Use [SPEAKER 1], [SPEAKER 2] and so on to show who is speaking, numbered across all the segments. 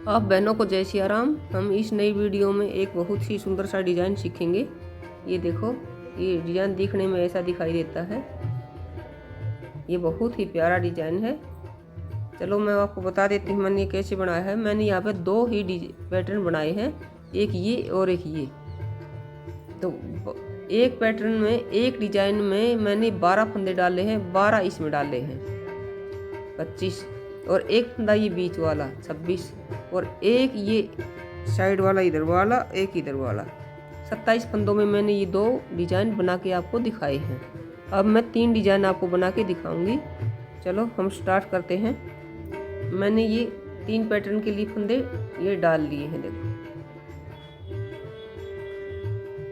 [SPEAKER 1] आप बहनों को जय सिया राम। हम इस नई वीडियो में एक बहुत ही सुंदर सा डिज़ाइन सीखेंगे। ये देखो, ये डिज़ाइन दिखने में ऐसा दिखाई देता है। ये बहुत ही प्यारा डिज़ाइन है। चलो मैं आपको बता देती हूँ मैंने ये कैसे बनाया है। मैंने यहाँ पे दो ही पैटर्न बनाए हैं, एक ये और एक ये। तो एक पैटर्न में, एक डिज़ाइन में मैंने 12 फंदे डाले हैं, 12 इसमें डाले हैं 25, और एक फंदा ये बीच वाला 26, और एक ये साइड वाला इधर वाला, एक इधर वाला। 27 फंदों में मैंने ये दो डिजाइन बना के आपको दिखाए हैं। अब मैं 3 डिजाइन आपको बना के दिखाऊंगी। चलो हम स्टार्ट करते हैं। मैंने ये 3 पैटर्न के लिए फंदे ये डाल लिए हैं। देखो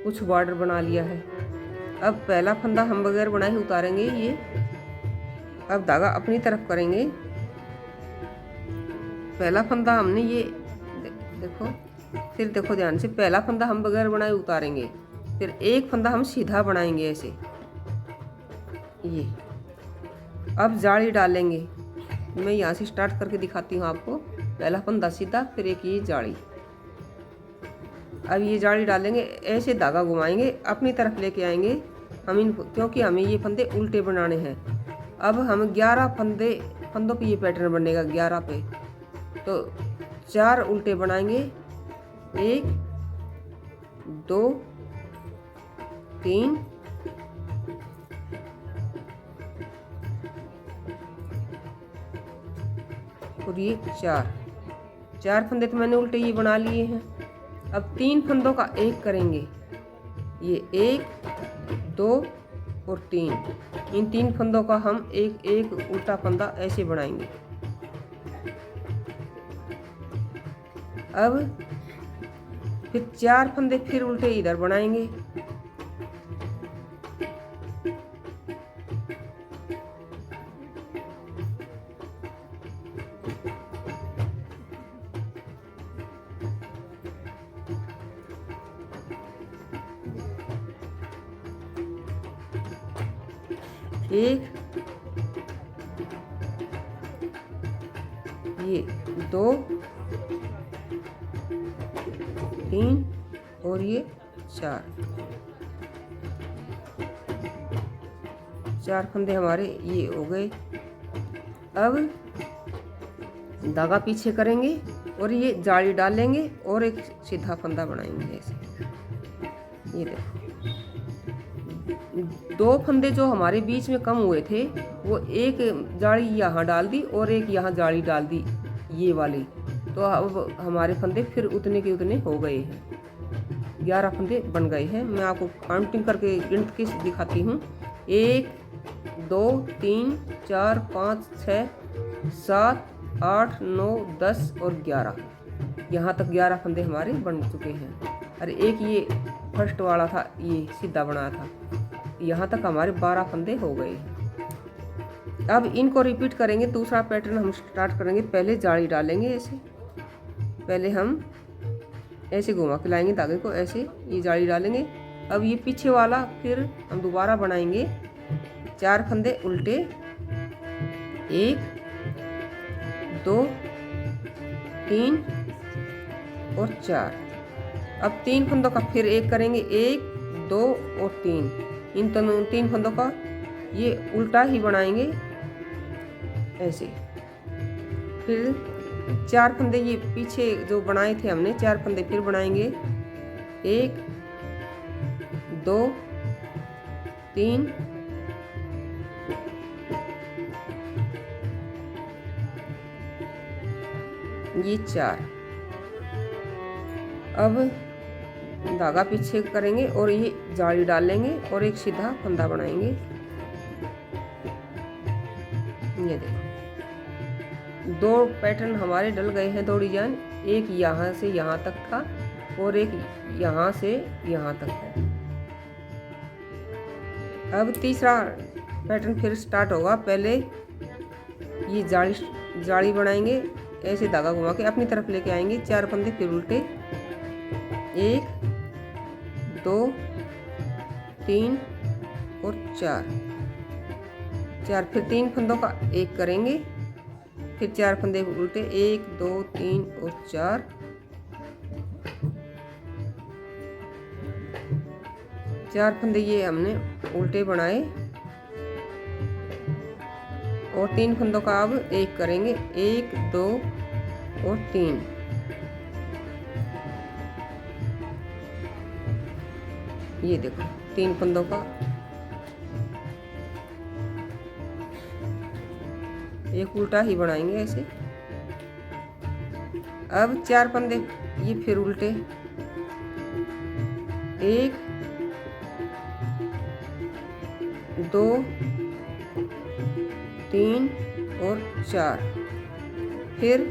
[SPEAKER 1] कुछ बॉर्डर बना लिया है। अब पहला फंदा हम बगैर बनाए उतारेंगे ये। अब धागा अपनी तरफ करेंगे। पहला फंदा हमने ये देखो, फिर देखो ध्यान से, पहला फंदा हम बगैर बनाए उतारेंगे, फिर एक फंदा हम सीधा बनाएंगे ऐसे ये। अब जाली डालेंगे। मैं यहाँ से स्टार्ट करके दिखाती हूँ आपको। पहला फंदा सीधा, फिर एक ये जाली। अब ये जाली डालेंगे, ऐसे धागा घुमाएंगे, अपनी तरफ लेके आएंगे हम इनको, क्योंकि हमें ये फंदे उल्टे बनाने हैं। अब हम 11 फंदों पे ये पैटर्न बनेगा। 11 पे तो 4 उल्टे बनाएंगे। 1 2 3 और ये 4 फंदे तो मैंने उल्टे ये बना लिए हैं। अब 3 फंदों का एक करेंगे। ये 1 2 और 3, इन 3 फंदों का हम एक एक उल्टा फंदा ऐसे बनाएंगे। अब फिर 4 फंदे फिर उल्टे इधर बनाएंगे। एक, ये 2 3 और ये 4 फंदे हमारे ये हो गए। अब धागा पीछे करेंगे और ये जाली डालेंगे और एक सीधा फंदा बनाएंगे ऐसे। ये देखो, 2 फंदे जो हमारे बीच में कम हुए थे, वो एक जाली यहाँ डाल दी और एक यहाँ जाली डाल दी ये वाली। तो अब हमारे फंदे फिर उतने के उतने हो गए हैं। 11 फंदे बन गए हैं। मैं आपको काउंटिंग करके गिनती के दिखाती हूँ। 1 2 3 4 5 6 7 8 9 10 और 11। यहाँ तक 11 फंदे हमारे बन चुके हैं। अरे एक ये फर्स्ट वाला था, ये सीधा बनाया था। यहाँ तक हमारे 12 फंदे हो गए। अब इनको रिपीट करेंगे। दूसरा पैटर्न हम स्टार्ट करेंगे। पहले जाली डालेंगे ऐसे, पहले हम ऐसे घुमा के लाएंगे धागे को ऐसे, ये जाली डालेंगे। अब ये पीछे वाला फिर हम दोबारा बनाएंगे। 4 फंदे उल्टे, 1 2 3 और 4। अब 3 फंदों का फिर एक करेंगे। 1 2 और 3, इन 3 फंदों का ये उल्टा ही बनाएंगे ऐसे। फिर 4 फंदे ये पीछे जो बनाए थे हमने, 4 फंदे फिर बनाएंगे। 1 2 3 ये 4। अब धागा पीछे करेंगे और ये जाली डालेंगे और एक सीधा फंदा बनाएंगे। ये देखो, 2 पैटर्न हमारे डल गए हैं। 2 डिजाइन, एक यहाँ से यहाँ तक था और एक यहाँ से यहाँ तक है। अब तीसरा पैटर्न फिर स्टार्ट होगा। पहले ये जाली बनाएंगे, ऐसे धागा घुमा के अपनी तरफ लेके आएंगे। 4 फंदे फिर उल्टे, 1 2 3 और 4। फिर 3 फंदों का एक करेंगे। फिर 4 फंदे उल्टे, 1 2 3 और 4, 4 फंदे ये हमने उल्टे बनाए और 3 फंदों का अब एक करेंगे, 1 2 और 3। ये देखो 3 फंदों का एक उल्टा ही बनाएंगे ऐसे। अब 4 फंदे ये फिर उल्टे, 1 2 3 और 4। फिर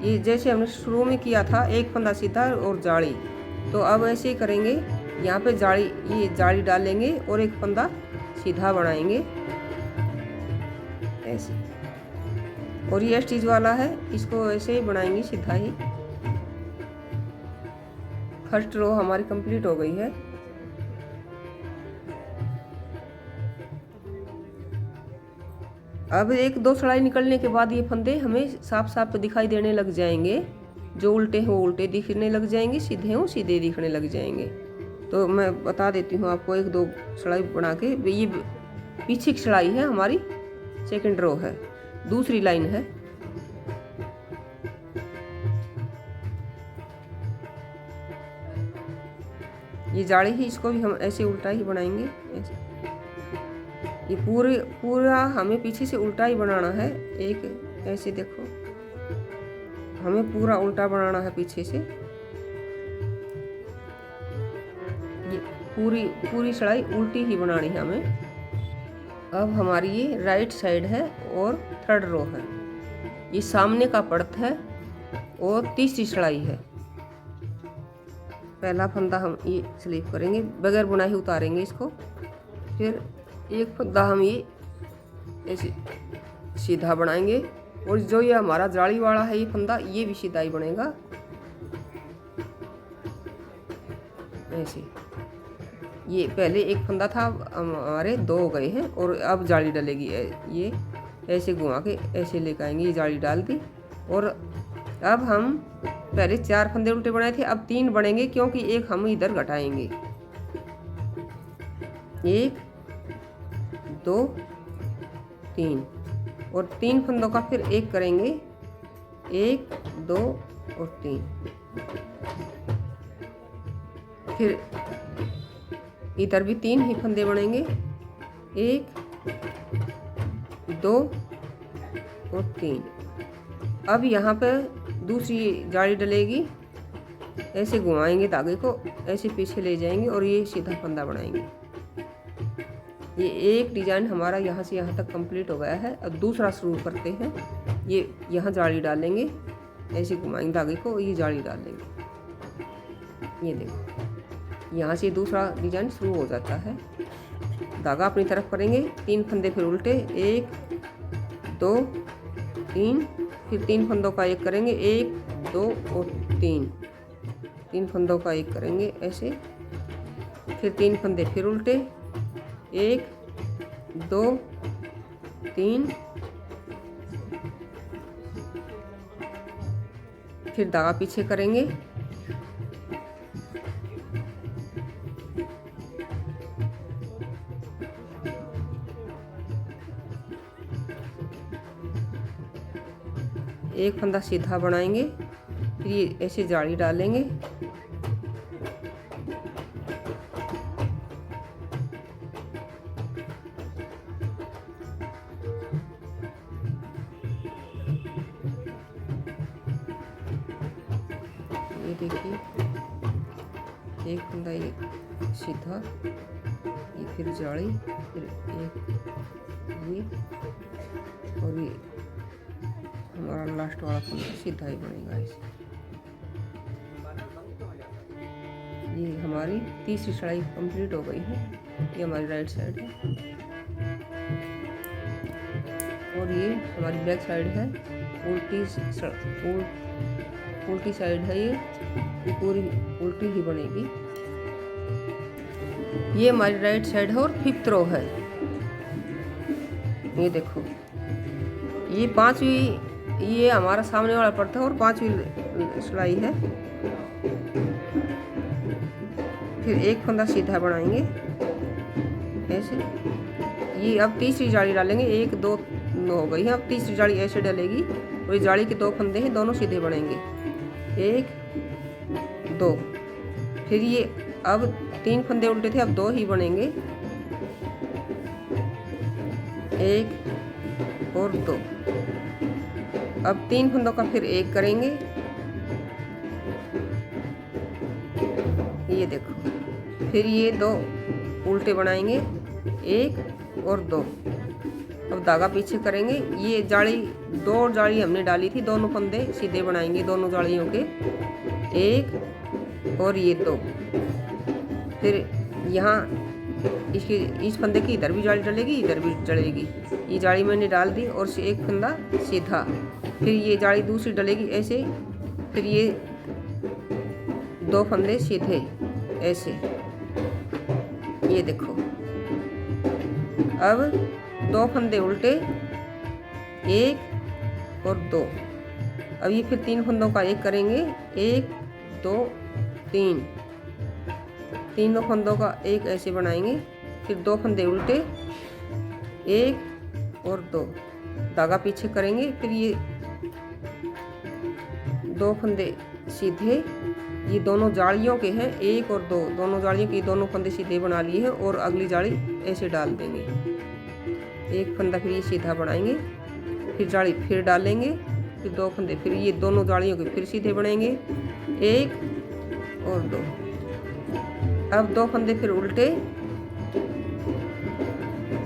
[SPEAKER 1] ये जैसे हमने शुरू में किया था, एक फंदा सीधा और जाली, तो अब ऐसे ही करेंगे। यहाँ पे जाली, ये जाली डालेंगे और एक फंदा सीधा बनाएंगे ऐसे। और ये स्टिच वाला है, इसको ऐसे ही बनाएंगे सीधा ही। फर्स्ट रो हमारी कंप्लीट हो गई है। अब 1-2 सिलाई निकलने के बाद ये फंदे हमें साफ साफ दिखाई देने लग जाएंगे। जो उल्टे हैं वो उल्टे दिखने लग जाएंगे, सीधे हों सीधे दिखने लग जाएंगे। तो मैं बता देती हूँ आपको 1-2 सिलाई बना के। ये पीछे की सिलाई है हमारी, सेकंड रो है, दूसरी लाइन है। ये जाड़ी ही, इसको भी हम ऐसे उल्टा ही बनाएंगे ऐसे। ये पूरा हमें पीछे से उल्टा ही बनाना है। एक ऐसे देखो, हमें पूरा उल्टा बनाना है पीछे से। ये पूरी सिलाई उल्टी ही बनानी है हमें। अब हमारी ये राइट साइड है और थर्ड रो है। ये सामने का पड़त है और तीसरी सिलाई है। पहला फंदा हम ये स्लीप करेंगे, बगैर बुनाई उतारेंगे इसको। फिर एक फंदा हम ये ऐसे सीधा बनाएंगे और जो ये हमारा जाली वाला है ये फंदा, ये भी सीधा ही बनेगा ऐसे। ये पहले एक फंदा था, हमारे 2 हो गए हैं और अब जाली डलेगी। ये ऐसे घुमा के ऐसे लेकर आएंगे, ये जाली डाल दी। और अब हम पहले 4 फंदे उल्टे बनाए थे, अब 3 बनेंगे क्योंकि एक हम इधर घटाएंगे। 1 2 3 और 3 फंदों का फिर एक करेंगे, 1 2 और 3। फिर इधर भी 3 ही फंदे बनेंगे, 1 2 और 3। अब यहाँ पे दूसरी जाली डलेगी, ऐसे घुमाएंगे धागे को, ऐसे पीछे ले जाएंगे और ये सीधा फंदा बनाएंगे। ये एक डिजाइन हमारा यहाँ से यहाँ तक कंप्लीट हो गया है। अब दूसरा शुरू करते हैं। ये यहाँ जाली डालेंगे, ऐसे घुमाएंगे धागे को, ये जाली डाल देंगे। ये देखो यहाँ से दूसरा डिजाइन शुरू हो जाता है। धागा अपनी तरफ करेंगे, 3 फंदे फिर उल्टे, 1 2 3। फिर 3 फंदों का एक करेंगे, 1 2 और 3। 3 फंदों का एक करेंगे ऐसे। फिर 3 फंदे फिर उल्टे, 1 2 3। फिर धागा पीछे करेंगे, एक फंदा सीधा बनाएंगे, फिर ये ऐसे जाली डालेंगे। ये देखिए एक फंदा ये सीधा, ये फिर जाली, फिर एक ये और ये हमारा लास्ट वाला फंदा सीधा ही बनेगा ऐसे। ये हमारी तीसरी सिलाई कंप्लीट हो गई है। ये हमारी राइट साइड है और ये हमारी बैक साइड है। उल्टी साइड है, ये पूरी उल्टी ही बनेगी। ये हमारी राइट साइड है और 5th रो है। ये देखो ये 5वीं ये हमारा सामने वाला पड़ता है और 5वीं सिलाई है। फिर एक फंदा सीधा बनाएंगे ऐसे। ये अब तीसरी जाली डालेंगे, 1 2 हो गई है। अब तीसरी जाली ऐसे डलेगी और ये जाली के 2 फंदे हैं, दोनों सीधे बनाएंगे, 1 2। फिर ये अब 3 फंदे उल्टे थे, अब 2 ही बनेंगे, 1 और 2। अब 3 फंदों का फिर 1 करेंगे, ये देखो। फिर ये 2 उल्टे बनाएंगे, 1 और 2। अब धागा पीछे करेंगे। ये जाली 2 जाली हमने डाली थी, दोनों फंदे सीधे बनाएंगे दोनों जालियों के, 1 और ये 2। फिर यहाँ इसकी इस फंदे की इधर भी जाली डलेगी, इधर भी डलेगी। ये जाली मैंने डाल दी और एक फंदा सीधा। फिर ये जाली दूसरी डलेगी ऐसे। फिर ये 2 फंदे सीधे ऐसे, ये देखो। अब 2 फंदे उल्टे, 1 और 2। अब ये फिर 3 फंदों का 1 करेंगे, 1 2 3। तीनों फंदों का 1 ऐसे बनाएंगे। फिर 2 फंदे उल्टे, 1 और 2। धागा पीछे करेंगे। फिर ये 2 फंदे सीधे, ये दोनों जालियों के हैं, 1 और 2, दोनों जालियों के दोनों फंदे सीधे बना लिए हैं और अगली जाली ऐसे डाल देंगे। 1 फंदा फिर ये सीधा बनाएंगे, फिर जाली फिर डालेंगे, फिर 2 फंदे, फिर ये दोनों जालियों के फिर सीधे बनाएंगे, 1 और 2। अब 2 फंदे फिर उल्टे।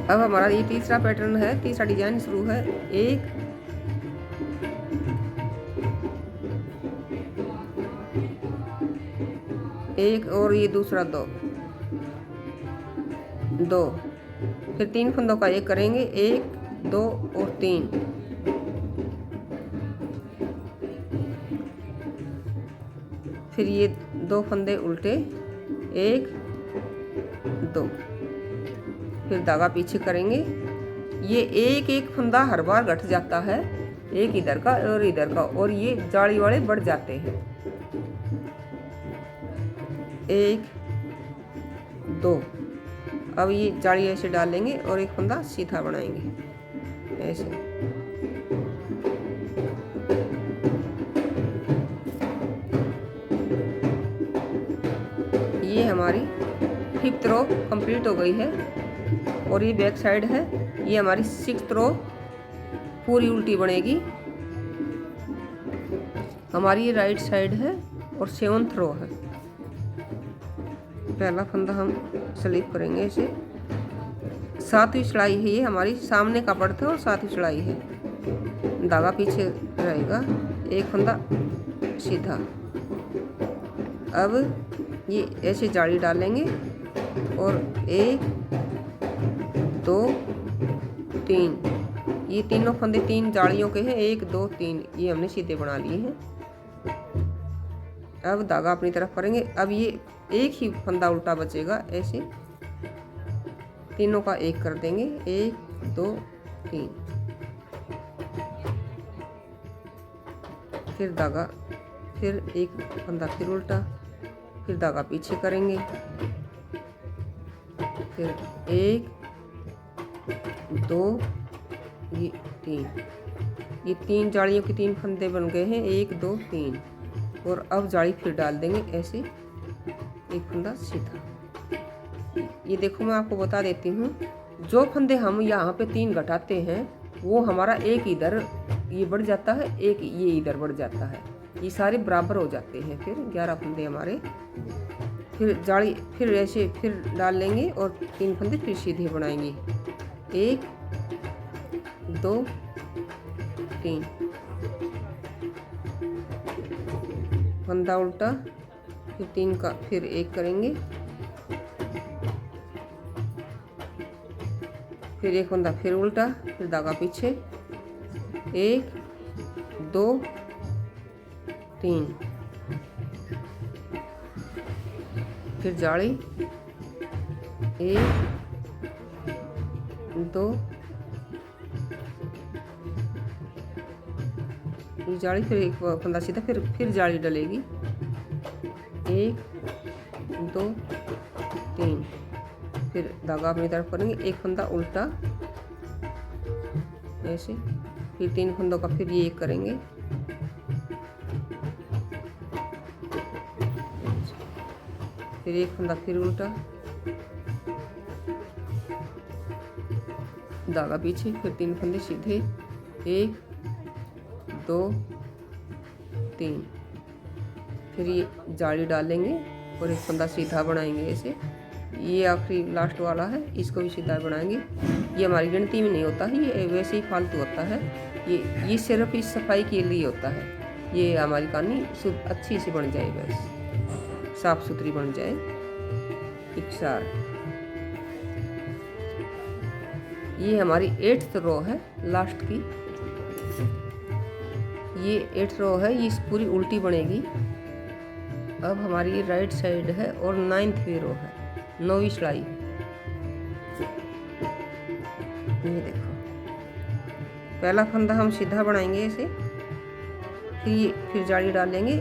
[SPEAKER 1] अब हमारा ये तीसरा पैटर्न है, तीसरा डिजाइन शुरू है। 1 और ये दूसरा 2 2। फिर 3 फंदों का 1 करेंगे, 1 2 और 3। फिर ये 2 फंदे उल्टे, 1 2। फिर धागा पीछे करेंगे। ये एक फंदा हर बार घट जाता है, एक इधर का और इधर का, और ये जाली वाले बढ़ जाते हैं। 1 2। अब ये जाली ऐसे डालेंगे और एक फंदा सीधा बनाएंगे ऐसे। ये हमारी 5th रो कंप्लीट हो गई है और ये बैक साइड है। ये हमारी 6th रो पूरी उल्टी बनेगी। हमारी ये राइट साइड है और 7th रो है। पहला फंदा हम स्लिप करेंगे इसे। 7वीं सिलाई है, ये हमारी सामने का पड़ता है और 7वीं सिलाई है। धागा पीछे रहेगा, एक फंदा सीधा। अब ये ऐसे जाली डालेंगे और 1 2 3। ये तीनों फंदे 3 जालियों के हैं, 1 2 3। ये हमने सीधे बना लिए हैं। अब धागा अपनी तरफ करेंगे। अब ये एक ही फंदा उल्टा बचेगा ऐसे, तीनों का 1 कर देंगे, 1 2 3। फिर धागा, फिर एक फंदा फिर उल्टा, फिर धागा पीछे करेंगे, फिर 1 2 ये 3। ये 3 जालियों के 3 फंदे बन गए हैं, 1 2 3। और अब जाली फिर डाल देंगे ऐसे, एक फंदा सीधा। ये देखो मैं आपको बता देती हूँ, जो फंदे हम यहाँ पे 3 घटाते हैं वो हमारा एक इधर ये बढ़ जाता है, एक ये इधर बढ़ जाता है। ये सारे बराबर हो जाते हैं। फिर 11 फंदे हमारे। फिर जाली फिर ऐसे फिर डाल लेंगे और 3 फंदे फिर सीधे बनाएंगे, 1 2 3। फंदा उल्टा, फिर 3 का फिर 1 करेंगे, फिर एक फंदा फिर उल्टा, फिर धागा पीछे, 1 2 3। फिर जाली 1 2 ये जाली, फिर एक फंदा सीधा, फिर जाली डलेगी। 1 2 3, फिर धागा अपनी तरफ करेंगे, एक फंदा उल्टा ऐसे, फिर 3 फंदों का फिर ये एक करेंगे, फिर एक फंदा फिर उल्टा, धागा पीछे, फिर 3 फंदे सीधे, 1 2 3, फिर ये जाली डालेंगे और एक फंदा सीधा बनाएंगे ऐसे। ये आखिरी लास्ट वाला है, इसको भी सीधा बनाएंगे। ये हमारी गिनती में नहीं होता है, ये वैसे ही फालतू होता है। ये सिर्फ इस सफाई के लिए होता है। ये हमारी कहानी अच्छी सी बन जाए, बस साफ सुथरी बन जाए। इकसार, ये हमारी 8th रो है लास्ट की। ये 8th रो है, ये पूरी उल्टी बनेगी। अब हमारी ये राइट साइड है और 9th रो है, 9वीं सिलाई। ये देखो, पहला फंदा हम सीधा बनाएंगे ऐसे, फिर जाली डालेंगे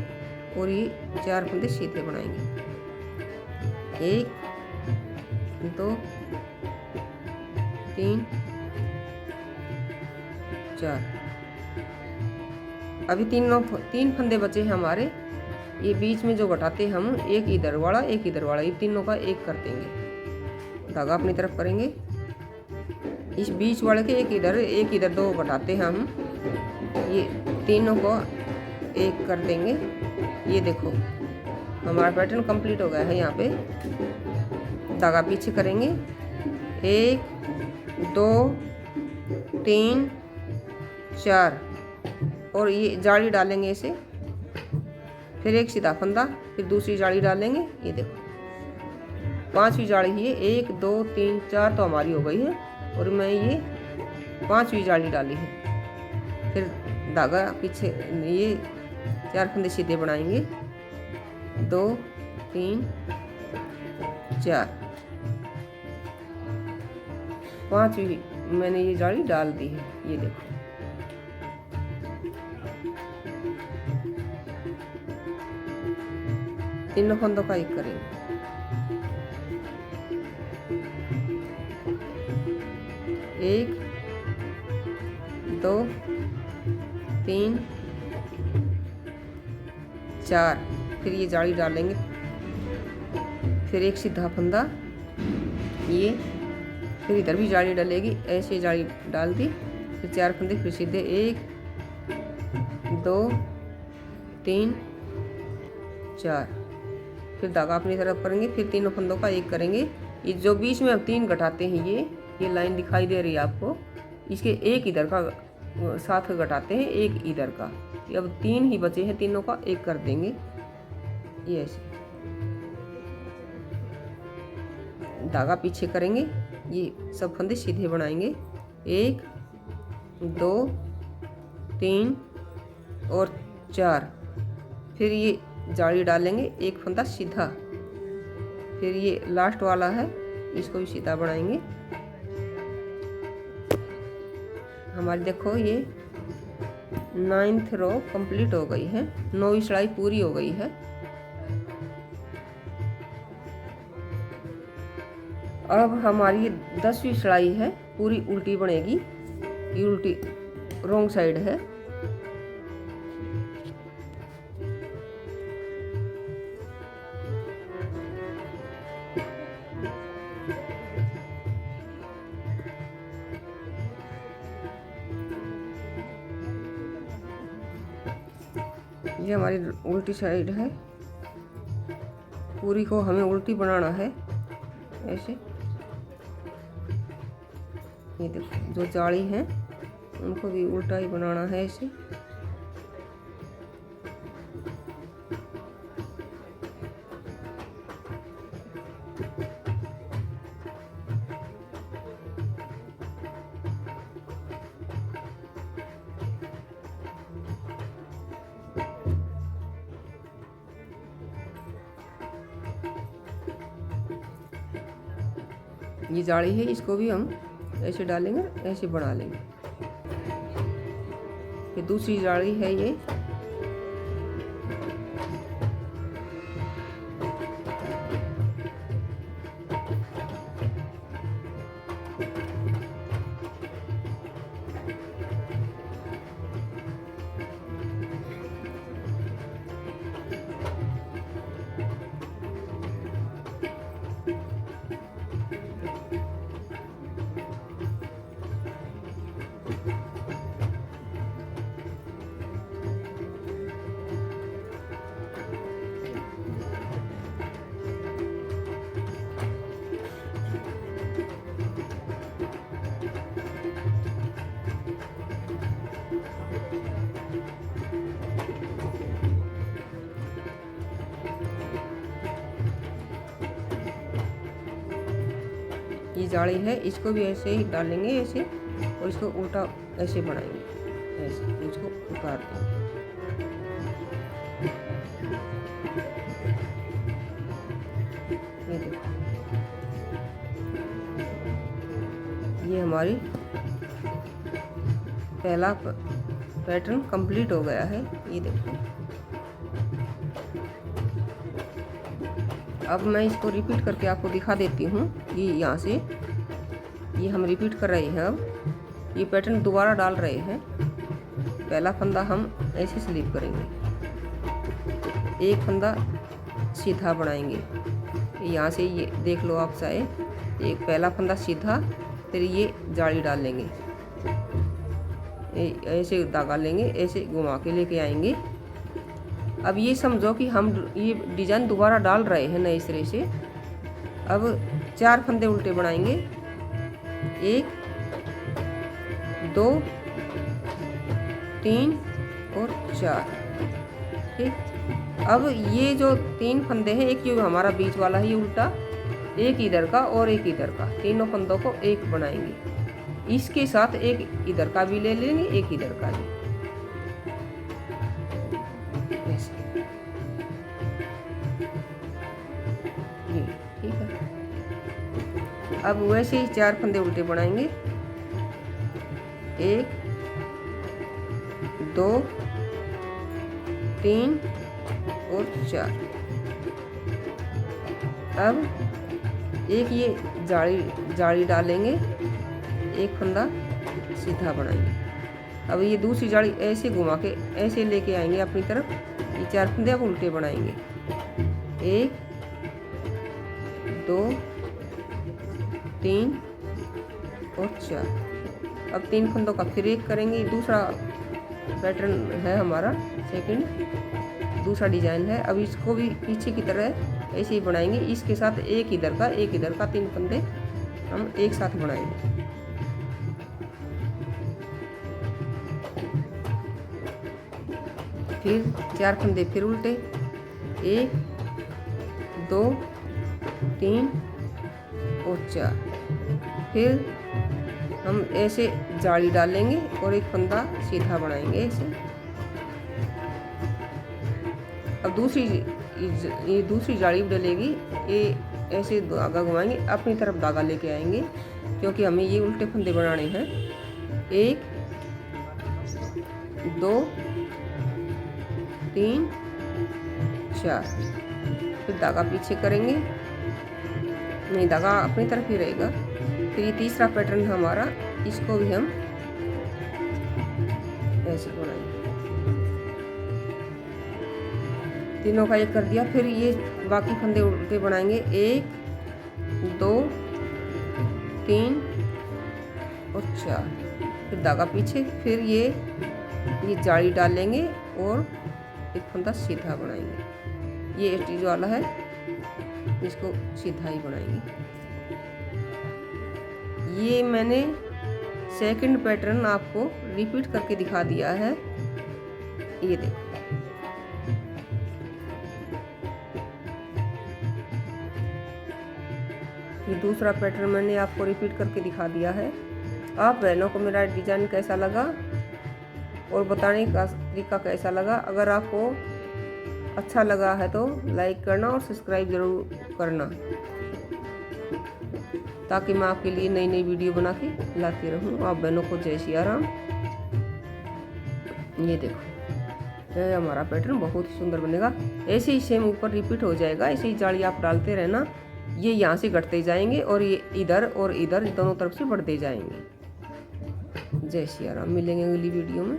[SPEAKER 1] और ये 4 फंदे सीधे बनाएंगे। 1 2 3 4, अभी 3 फंदे बचे हैं हमारे। ये बीच में जो घटाते हम, एक इधर वाला एक इधर वाला, ये तीनों का एक कर देंगे। धागा अपनी तरफ करेंगे, इस बीच वाले के एक इधर 2 घटाते हैं हम, ये तीनों को एक कर देंगे। ये देखो हमारा पैटर्न कंप्लीट हो गया है। यहाँ पे धागा पीछे करेंगे, 1 2 3 4, और ये जाली डालेंगे ऐसे, फिर एक सीधा फंदा, फिर दूसरी जाली डालेंगे। ये देखो 5वीं जाली है, 1 2 3 4 तो हमारी हो गई है, और मैं ये 5वीं जाली डाली है। फिर धागा पीछे, ये 4 फंदे सीधे बनाएंगे, 2 3 4, 5वीं मैंने ये जाली डाल दी है। ये देखो, तीनों फंदों का एक करेंगे। एक 2 3 4, फिर ये जाली डालेंगे, फिर एक सीधा फंदा, ये फिर इधर भी जाली डलेगी, ऐसे जाली डाल दी, फिर 4 फंदे फिर सीधे, 1 2 3 4, फिर धागा अपनी तरफ करेंगे, फिर तीनों फंदों का एक करेंगे। ये जो बीच में हम 3 घटाते हैं, ये लाइन दिखाई दे रही है आपको, इसके एक इधर का साथ घटाते हैं, एक इधर का। ये अब 3 ही बचे हैं, तीनों का एक कर देंगे। ये ऐसे धागा पीछे करेंगे, ये सब फंदे सीधे बनाएंगे, 1 2 3 और 4, फिर ये जाली डालेंगे, एक फंदा सीधा, फिर ये लास्ट वाला है, इसको भी सीधा बनाएंगे। हमारी देखो ये 9th रो कंप्लीट हो गई है, 9वीं सिलाई पूरी हो गई है। अब हमारी 10वीं सिलाई है, पूरी उल्टी बनेगी। ये उल्टी रॉन्ग साइड है। ये हमारी उल्टी साइड है, पूरी को हमें उल्टी बनाना है ऐसे। ये देखो जो जाली है उनको भी उल्टा ही बनाना है ऐसे। ये जाली है, इसको भी हम ऐसे डालेंगे, ऐसे बना लेंगे। फिर दूसरी जाली है ये। ये जाली है, इसको भी ऐसे ही डालेंगे ऐसे, और इसको उल्टा ऐसे बनाएंगे, ऐसे इसको उतार देंगे। ये देखो, ये हमारी पहला पैटर्न कंप्लीट हो गया है। ये देखो, अब मैं इसको रिपीट करके आपको दिखा देती हूँ। ये यहाँ से ये हम रिपीट कर रहे हैं। अब ये पैटर्न दोबारा डाल रहे हैं। पहला फंदा हम ऐसे स्लिप करेंगे, एक फंदा सीधा बनाएंगे। यहाँ से ये देख लो आप चाहे, एक पहला फंदा सीधा, फिर ये जाली डाल लेंगे, ऐसे धागा लेंगे, ऐसे घुमा के लेके आएंगे। अब ये समझो कि हम ये डिजाइन दोबारा डाल रहे हैं नए सिरे से। अब 4 फंदे उल्टे बनाएंगे, 1 2 3 और 4। ठीक, अब ये जो 3 फंदे हैं, एक जो हमारा बीच वाला है ये उल्टा, एक इधर का और एक इधर का, तीनों फंदों को एक बनाएंगे। इसके साथ एक इधर का भी ले लेंगे, एक इधर का भी, ये ठीक है। अब वैसे ही 4 फंदे उल्टे बनाएंगे, 1 2 3 और 4। अब एक ये जाली डालेंगे, एक फंदा सीधा बनाएंगे। अब ये दूसरी जाली ऐसे घुमा के ऐसे लेके आएंगे अपनी तरफ। ये 4 फंदे अब उल्टे बनाएंगे, 1 2 3 और 4। अब 3 फंदों का फिर एक करेंगे। दूसरा पैटर्न है हमारा, सेकंड दूसरा डिजाइन है। अब इसको भी पीछे की तरह ऐसे ही बनाएंगे। इसके साथ एक इधर का, एक इधर का, 3 फंदे हम एक साथ बनाएंगे। फिर 4 फंदे फिर उल्टे, 1 2 3 और 4। फिर हम ऐसे जाली डालेंगे और एक फंदा सीधा बनाएंगे ऐसे। अब दूसरी जाली डलेगी, ये ऐसे धागा घुमाएंगे, अपनी तरफ धागा लेके आएंगे, क्योंकि हमें ये उल्टे फंदे बनाने हैं। 1 2 3 4। फिर धागा पीछे करेंगे, नहीं धागा अपनी तरफ ही रहेगा। फिर ये तीसरा पैटर्न हमारा, इसको भी हम ऐसे बनाएंगे। तीनों का एक कर दिया। फिर ये बाकी फंदे उल्टे बनाएंगे, 1 2 3 और 4। फिर धागा पीछे, फिर ये जाली डालेंगे और एक फंदा सीधा बनाएंगे। ये स्टिच वाला है, इसको सीधा ही बनाएंगे। ये मैंने सेकंड पैटर्न आपको रिपीट करके दिखा दिया है। ये देखो, ये दूसरा पैटर्न मैंने आपको रिपीट करके दिखा दिया है। आप बहनों को मेरा डिज़ाइन कैसा लगा और बताने का तरीका कैसा लगा, अगर आपको अच्छा लगा है तो लाइक करना और सब्सक्राइब ज़रूर करना, ताकि मैं आपके लिए नई नई वीडियो बना के लाती रहूं। आप बहनों को जय सिया राम। ये देखो, ये हमारा पैटर्न बहुत ही सुंदर बनेगा। ऐसे ही सेम ऊपर रिपीट हो जाएगा। ऐसे ही जाली आप डालते रहना, ये यहाँ से घटते जाएंगे और ये इधर और इधर दोनों तरफ से बढ़ते जाएंगे। जय सिया राम, मिलेंगे अगली वीडियो में।